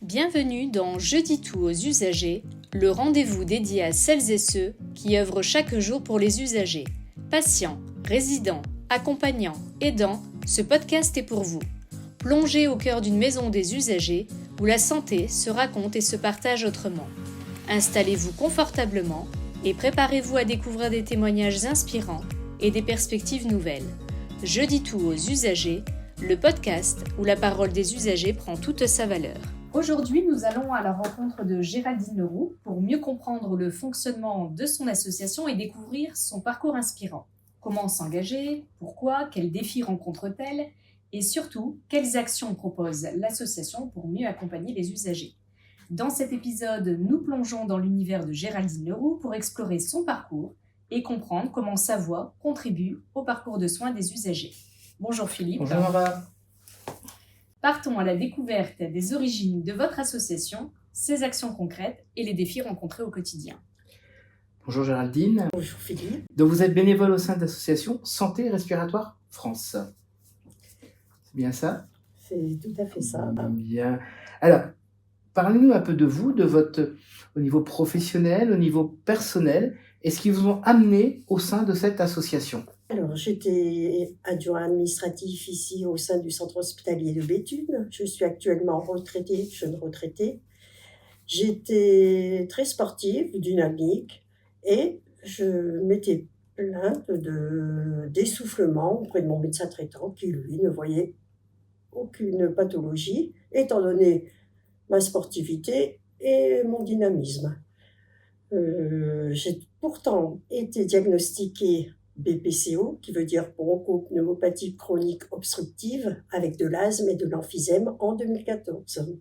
Bienvenue dans Je dis tout aux usagers, le rendez-vous dédié à celles et ceux qui œuvrent chaque jour pour les usagers. Patients, résidents, accompagnants, aidants, ce podcast est pour vous. Plongez au cœur d'une maison des usagers où la santé se raconte et se partage autrement. Installez-vous confortablement et préparez-vous à découvrir des témoignages inspirants et des perspectives nouvelles. Je dis tout aux usagers, le podcast où la parole des usagers prend toute sa valeur. Aujourd'hui, nous allons à la rencontre de Géraldine Leroux pour mieux comprendre le fonctionnement de son association et découvrir son parcours inspirant. Comment s'engager, pourquoi, quels défis rencontre-t-elle et surtout, quelles actions propose l'association pour mieux accompagner les usagers. Dans cet épisode, nous plongeons dans l'univers de Géraldine Leroux pour explorer son parcours et comprendre comment sa voix contribue au parcours de soins des usagers. Bonjour Philippe. Bonjour Nora. Partons à la découverte des origines de votre association, ses actions concrètes et les défis rencontrés au quotidien. Bonjour Géraldine. Bonjour Philippe. Donc vous êtes bénévole au sein de l'association Santé Respiratoire France. C'est bien ça ? C'est tout à fait ça. Bien. Alors, parlez-nous un peu de vous, au niveau professionnel, au niveau personnel, et ce qui vous ont amené au sein de cette association. Alors, j'étais adjoint administratif ici au sein du centre hospitalier de Béthune. Je suis actuellement retraitée, jeune retraitée. J'étais très sportive, dynamique, et je m'étais plainte d'essoufflement auprès de mon médecin traitant qui, lui, ne voyait aucune pathologie, étant donné ma sportivité et mon dynamisme. J'ai pourtant été diagnostiquée BPCO, qui veut dire bronchopneumopathie chronique obstructive, avec de l'asthme et de l'emphysème en 2014.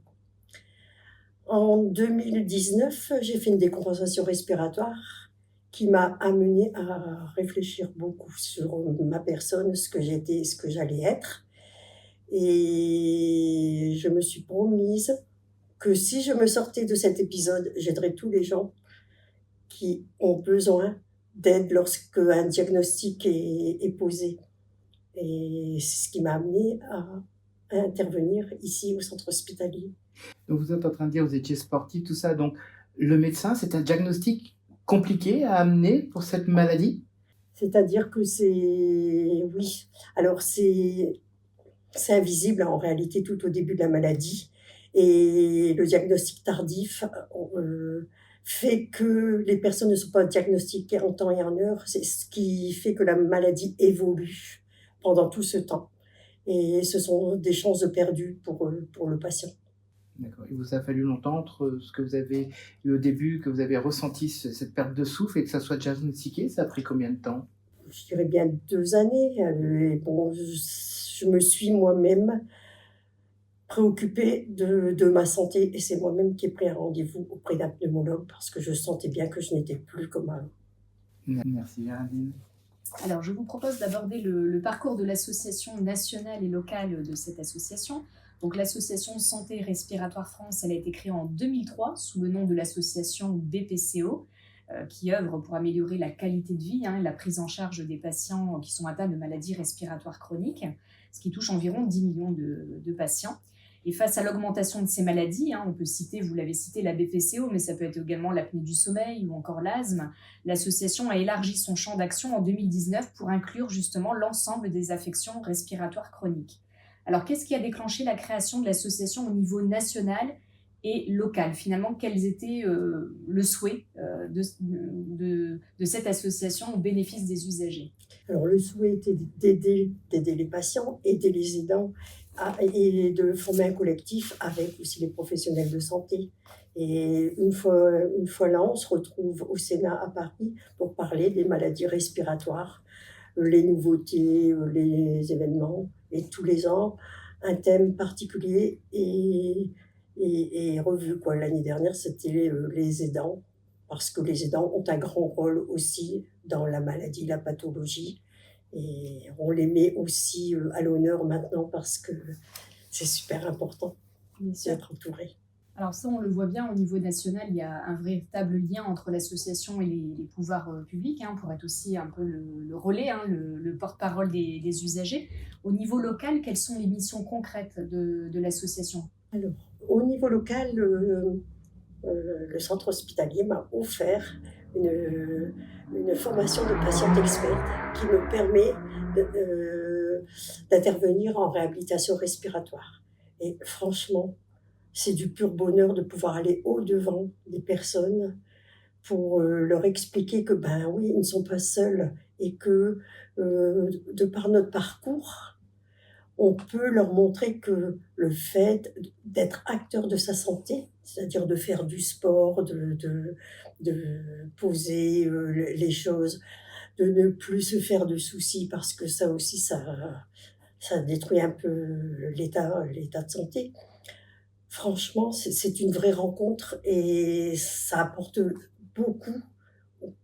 En 2019, j'ai fait une décompensation respiratoire qui m'a amenée à réfléchir beaucoup sur ma personne, ce que j'étais et ce que j'allais être. Et je me suis promise que si je me sortais de cet épisode, j'aiderais tous les gens qui ont besoin d'aide lorsque un diagnostic est posé. Et c'est ce qui m'a amenée à intervenir ici au centre hospitalier. Donc vous êtes en train de dire que vous étiez sportif, tout ça. Donc le médecin, c'est un diagnostic compliqué à amener pour cette maladie ? C'est-à-dire que oui. Alors c'est invisible en réalité tout au début de la maladie. Et le diagnostic tardif fait que les personnes ne sont pas diagnostiquées en temps et en heure. C'est ce qui fait que la maladie évolue pendant tout ce temps. Et ce sont des chances de perdu pour le patient. D'accord. Il vous a fallu longtemps entre ce que vous avez eu au début, que vous avez ressenti cette perte de souffle et que ça soit diagnostiqué, ça a pris combien de temps ? Je dirais bien 2 années. Je me suis moi-même préoccupée de ma santé et c'est moi-même qui ai pris un rendez-vous auprès d'un pneumologue parce que je sentais bien que je n'étais plus comme avant. Merci Géraldine. Alors, je vous propose d'aborder le parcours de l'association nationale et locale de cette association. Donc, l'association Santé Respiratoire France, elle a été créée en 2003 sous le nom de l'association BPCO, qui œuvre pour améliorer la qualité de vie et la prise en charge des patients qui sont atteints de maladies respiratoires chroniques, ce qui touche environ 10 millions de patients. Et face à l'augmentation de ces maladies, on peut citer, vous l'avez cité, la BPCO, mais ça peut être également l'apnée du sommeil ou encore l'asthme. L'association a élargi son champ d'action en 2019 pour inclure justement l'ensemble des affections respiratoires chroniques. Alors, qu'est-ce qui a déclenché la création de l'association au niveau national et local ? Finalement, quels étaient le souhait de cette association au bénéfice des usagers ? Alors, le souhait était d'aider les patients, aider les aidants et de former un collectif avec aussi les professionnels de santé. Et une fois là, on se retrouve au Sénat à Paris pour parler des maladies respiratoires, les nouveautés, les événements. Et tous les ans, un thème particulier est revu. L'année dernière, c'était les aidants, parce que les aidants ont un grand rôle aussi dans la maladie, la pathologie. Et on les met aussi à l'honneur maintenant parce que c'est super important d'être entouré. Alors ça, on le voit bien au niveau national, il y a un véritable lien entre l'association et les pouvoirs publics, pour être aussi un peu le relais, le porte-parole des usagers. Au niveau local, quelles sont les missions concrètes de l'association ? Alors, Au niveau local, le centre hospitalier m'a offert une formation de patiente experte qui me permet d'intervenir en réhabilitation respiratoire. Et franchement, c'est du pur bonheur de pouvoir aller au-devant des personnes pour leur expliquer que, ben oui, ils ne sont pas seuls et que, de par notre parcours, on peut leur montrer que le fait d'être acteur de sa santé, c'est-à-dire de faire du sport, de poser les choses, de ne plus se faire de soucis parce que ça aussi, ça détruit un peu l'état de santé. Franchement, c'est une vraie rencontre et ça apporte beaucoup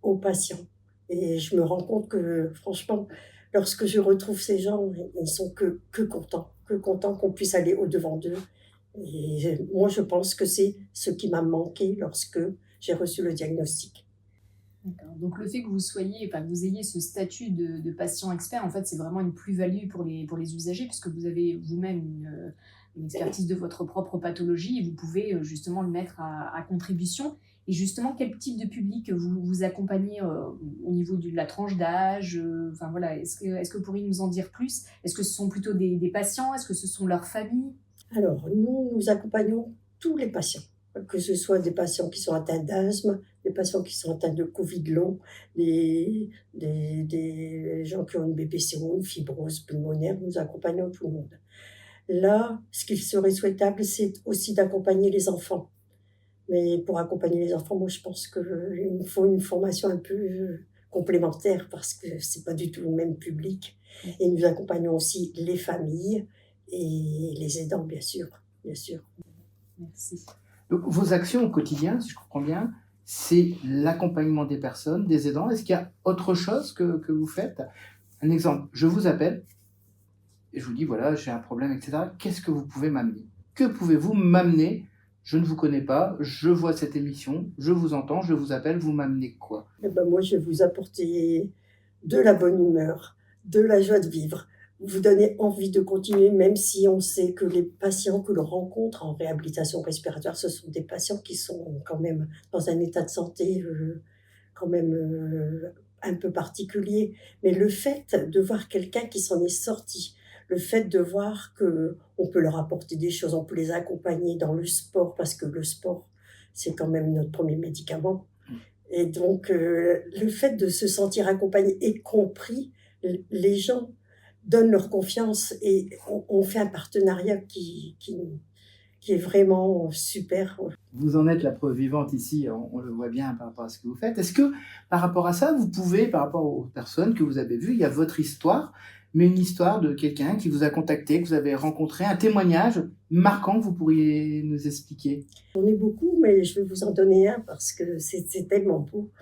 aux patients. Et je me rends compte que, franchement, lorsque je retrouve ces gens, ils ne sont que contents qu'on puisse aller au-devant d'eux. Et moi, je pense que c'est ce qui m'a manqué lorsque j'ai reçu le diagnostic. D'accord. Donc le fait que vous soyez, enfin, que vous ayez ce statut de patient expert, en fait, c'est vraiment une plus-value pour les usagers, puisque vous avez vous-même une expertise de votre propre pathologie et vous pouvez justement le mettre à contribution. Et justement, quel type de public vous accompagnez au niveau de la tranche d'âge enfin voilà, est-ce que vous pourriez nous en dire plus? Est-ce que ce sont plutôt des patients? Est-ce que ce sont leurs familles? Alors, nous accompagnons tous les patients, que ce soit des patients qui sont atteints d'asthme, des patients qui sont atteints de Covid long, des gens qui ont une BPCO, une fibrose pulmonaire, nous accompagnons tout le monde. Là, ce qu'il serait souhaitable, c'est aussi d'accompagner les enfants. Mais pour accompagner les enfants, moi, je pense qu'il nous faut une formation un peu complémentaire parce que c'est pas du tout le même public. Et nous accompagnons aussi les familles et les aidants, bien sûr, bien sûr. Merci. Donc, vos actions au quotidien, si je comprends bien, c'est l'accompagnement des personnes, des aidants. Est-ce qu'il y a autre chose que vous faites? Un exemple, je vous appelle et je vous dis, voilà, j'ai un problème, etc. Qu'est-ce que vous pouvez m'amener? Que pouvez-vous m'amener? Je ne vous connais pas, je vois cette émission, je vous entends, je vous appelle, vous m'amenez quoi? Eh ben, moi, je vais vous apporter de la bonne humeur, de la joie de vivre, vous donner envie de continuer, même si on sait que les patients que l'on rencontre en réhabilitation respiratoire, ce sont des patients qui sont quand même dans un état de santé quand même un peu particulier. Mais le fait de voir quelqu'un qui s'en est sorti, le fait de voir que on peut leur apporter des choses, on peut les accompagner dans le sport, parce que le sport, c'est quand même notre premier médicament. Et donc, le fait de se sentir accompagné et compris, les gens donnent leur confiance et on fait un partenariat qui est vraiment super. Vous en êtes la preuve vivante ici, on le voit bien par rapport à ce que vous faites. Est-ce que par rapport à ça, vous pouvez, par rapport aux personnes que vous avez vues, il y a votre histoire, mais une histoire de quelqu'un qui vous a contacté, que vous avez rencontré, un témoignage marquant que vous pourriez nous expliquer? J'en ai beaucoup, mais je vais vous en donner un parce que c'est tellement beau.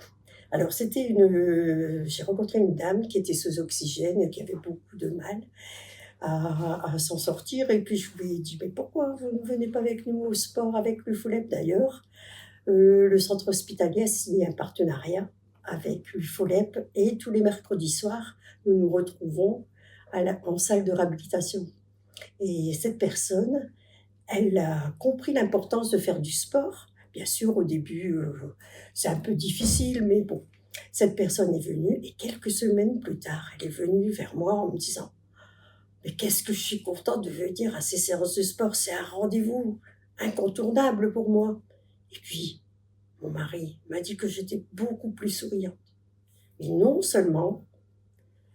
Alors, j'ai rencontré une dame qui était sous oxygène, qui avait beaucoup de mal à s'en sortir. Et puis, je lui ai dit, mais pourquoi vous ne venez pas avec nous au sport, avec l'UFOLEP d'ailleurs? Le centre hospitalier a signé un partenariat avec l'UFOLEP et tous les mercredis soirs, nous nous retrouvons en salle de réhabilitation. Et cette personne, elle a compris l'importance de faire du sport. Bien sûr, au début, c'est un peu difficile, mais bon, cette personne est venue et quelques semaines plus tard, elle est venue vers moi en me disant « Mais qu'est-ce que je suis contente de venir à ces séances de sport, c'est un rendez-vous incontournable pour moi. » Et puis, mon mari m'a dit que j'étais beaucoup plus souriante. Mais non seulement,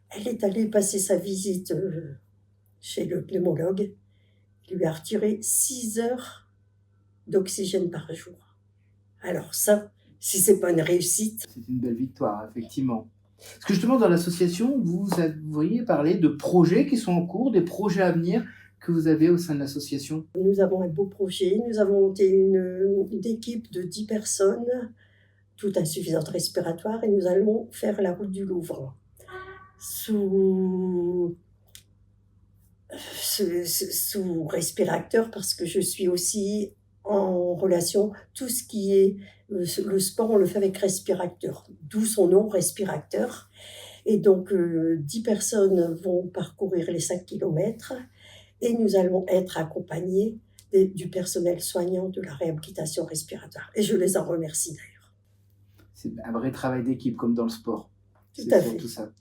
elle est allée passer sa visite chez le pneumologue, il lui a retiré 6 heures d'oxygène par jour. Alors ça, si c'est pas une réussite. C'est une belle victoire, effectivement. Parce que justement, dans l'association, vous auriez parlé de projets qui sont en cours, des projets à venir que vous avez au sein de l'association. Nous avons un beau projet. Nous avons monté une équipe de 10 personnes, toutes insuffisantes respiratoires, et nous allons faire la route du Louvre sous respirateur, parce que je suis aussi en relation, tout ce qui est le sport, on le fait avec respirateur, d'où son nom, respirateur. Et donc, 10 personnes vont parcourir les 5 kilomètres et nous allons être accompagnés du personnel soignant de la réhabilitation respiratoire. Et je les en remercie d'ailleurs. C'est un vrai travail d'équipe, comme dans le sport. Tout C'est à fait. surtout ça.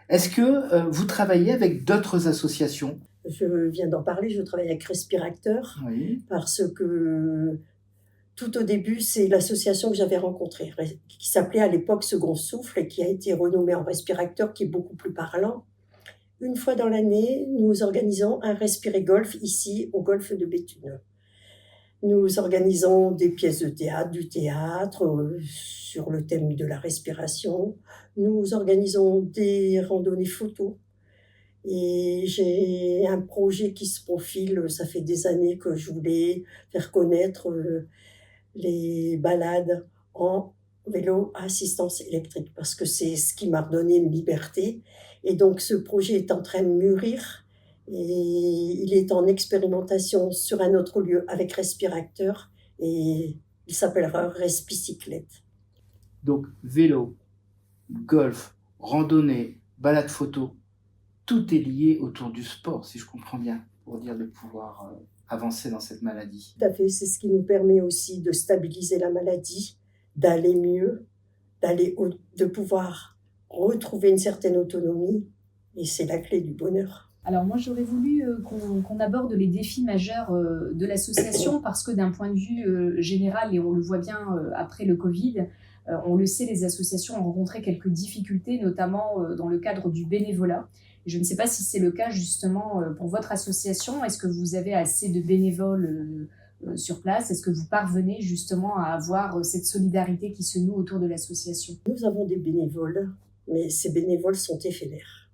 Est-ce que vous travaillez avec d'autres associations? Je viens d'en parler, je travaille avec Respiracteur Oui. parce que tout au début, c'est l'association que j'avais rencontrée, qui s'appelait à l'époque Second Souffle et qui a été renommée en Respiracteur, qui est beaucoup plus parlant. Une fois dans l'année, nous organisons un respiré-golf ici au golfe de Béthune. Nous organisons des pièces de théâtre, du théâtre sur le thème de la respiration. Nous organisons des randonnées photos. Et j'ai un projet qui se profile, ça fait des années que je voulais faire connaître les balades en vélo à assistance électrique, parce que c'est ce qui m'a redonné une liberté. Et donc ce projet est en train de mûrir, et il est en expérimentation sur un autre lieu avec Respiracteur, et il s'appellera Respicyclette. Donc, vélo, golf, randonnée, balade photo, tout est lié autour du sport, si je comprends bien, pour dire de pouvoir avancer dans cette maladie. Tout à fait, c'est ce qui nous permet aussi de stabiliser la maladie, d'aller mieux, de pouvoir retrouver une certaine autonomie, et c'est la clé du bonheur. Alors moi j'aurais voulu qu'on aborde les défis majeurs de l'association parce que d'un point de vue général, et on le voit bien après le Covid, on le sait, les associations ont rencontré quelques difficultés, notamment dans le cadre du bénévolat. Et je ne sais pas si c'est le cas justement pour votre association. Est-ce que vous avez assez de bénévoles sur place? Est-ce que vous parvenez justement à avoir cette solidarité qui se noue autour de l'association? Nous avons des bénévoles, mais ces bénévoles sont éphémères.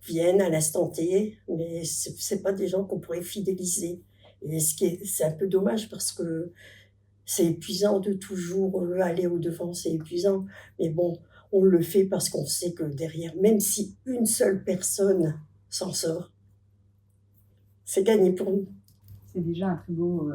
Ils viennent à l'instant T, mais c'est pas des gens qu'on pourrait fidéliser. Et c'est un peu dommage parce que c'est épuisant de toujours aller au-devant, c'est épuisant. Mais bon, on le fait parce qu'on sait que derrière, même si une seule personne s'en sort, c'est gagné pour nous. C'est déjà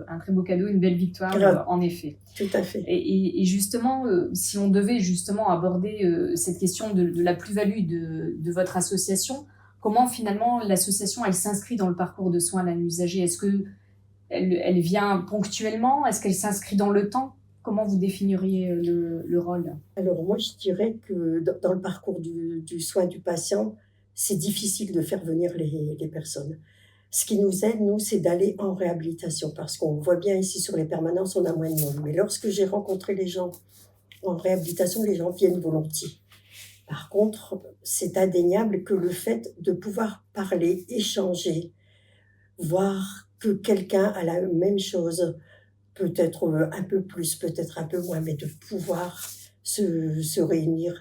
un très beau cadeau, une belle victoire, en effet. Tout à fait. Et justement, si on devait justement aborder cette question de la plus-value de votre association, comment finalement l'association elle s'inscrit dans le parcours de soins d'un usager? Est-ce qu'elle vient ponctuellement? Est-ce qu'elle s'inscrit dans le temps? Comment vous définiriez le rôle? Alors moi, je dirais que dans le parcours du soin du patient, c'est difficile de faire venir les personnes. Ce qui nous aide, nous, c'est d'aller en réhabilitation, parce qu'on voit bien ici sur les permanences, on a moins de monde. Mais lorsque j'ai rencontré les gens en réhabilitation, les gens viennent volontiers. Par contre, c'est indéniable que le fait de pouvoir parler, échanger, voir que quelqu'un a la même chose, peut-être un peu plus, peut-être un peu moins, mais de pouvoir se réunir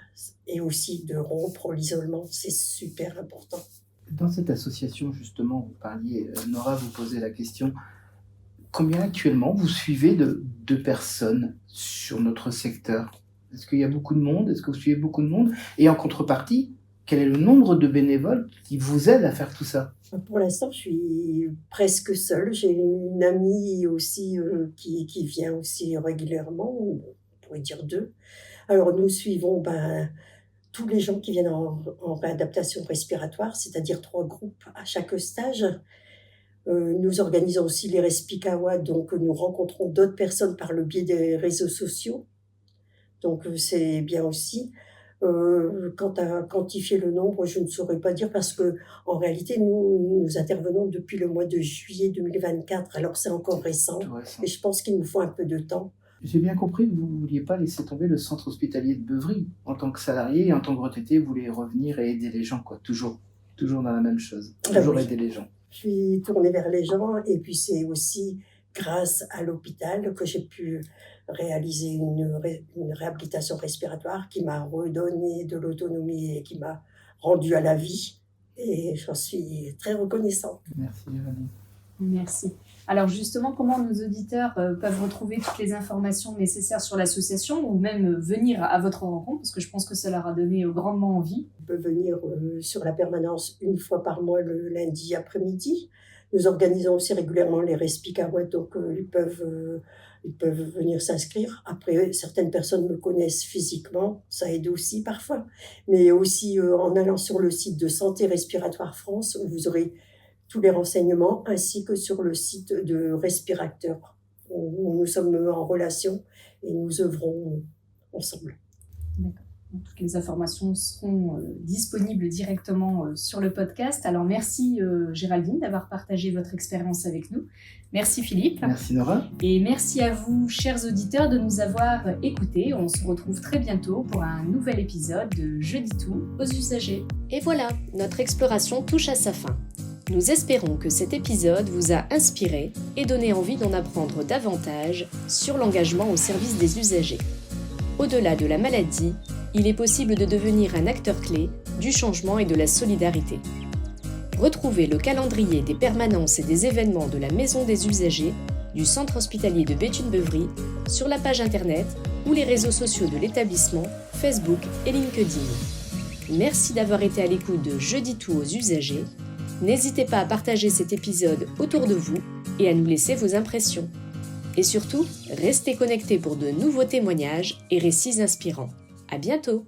et aussi de rompre l'isolement, c'est super important. Dans cette association, justement, vous parliez, Nora vous posait la question, combien actuellement vous suivez de personnes sur notre secteur? Est-ce qu'il y a beaucoup de monde? Est-ce que vous suivez beaucoup de monde? Et en contrepartie, quel est le nombre de bénévoles qui vous aident à faire tout ça? Pour l'instant, je suis presque seule. J'ai une amie aussi qui vient aussi régulièrement, on pourrait dire 2. Alors, nous suivons tous les gens qui viennent en réadaptation respiratoire, c'est-à-dire 3 groupes à chaque stage. Nous organisons aussi les Respikawa, donc nous rencontrons d'autres personnes par le biais des réseaux sociaux. Donc, c'est bien aussi. Quant à quantifier le nombre, je ne saurais pas dire parce que en réalité, nous intervenons depuis le mois de juillet 2024. Alors, c'est encore récent et je pense qu'il nous faut un peu de temps. J'ai bien compris que vous ne vouliez pas laisser tomber le centre hospitalier de Beuvry. En tant que salarié et en tant que retraité, vous voulez revenir et aider les gens, quoi. Toujours dans la même chose. Toujours oui. Aider les gens. Je suis tournée vers les gens et puis c'est aussi grâce à l'hôpital que j'ai pu réaliser une réhabilitation respiratoire qui m'a redonné de l'autonomie et qui m'a rendue à la vie. Et j'en suis très reconnaissante. Merci, Jérémy. Merci. Alors justement, comment nos auditeurs peuvent retrouver toutes les informations nécessaires sur l'association ou même venir à votre rencontre, parce que je pense que ça leur a donné grandement envie. Ils peuvent venir sur la permanence une fois par mois le lundi après-midi. Nous organisons aussi régulièrement les Respikawa, donc ils peuvent venir s'inscrire. Après, certaines personnes me connaissent physiquement, ça aide aussi parfois. Mais aussi en allant sur le site de Santé Respiratoire France, où vous aurez tous les renseignements ainsi que sur le site de Respirateur où nous sommes en relation et nous œuvrons ensemble. D'accord. Donc, toutes les informations seront disponibles directement sur le podcast. Alors merci Géraldine d'avoir partagé votre expérience avec nous. Merci Philippe. Merci Nora. Et merci à vous, chers auditeurs, de nous avoir écoutés. On se retrouve très bientôt pour un nouvel épisode de Je dis tout aux usagers. Et voilà, notre exploration touche à sa fin. Nous espérons que cet épisode vous a inspiré et donné envie d'en apprendre davantage sur l'engagement au service des usagers. Au-delà de la maladie, il est possible de devenir un acteur clé du changement et de la solidarité. Retrouvez le calendrier des permanences et des événements de la Maison des usagers du Centre hospitalier de Béthune-Beuvry sur la page internet ou les réseaux sociaux de l'établissement, Facebook et LinkedIn. Merci d'avoir été à l'écoute de Je dis tout aux usagers. N'hésitez pas à partager cet épisode autour de vous et à nous laisser vos impressions. Et surtout, restez connectés pour de nouveaux témoignages et récits inspirants. À bientôt!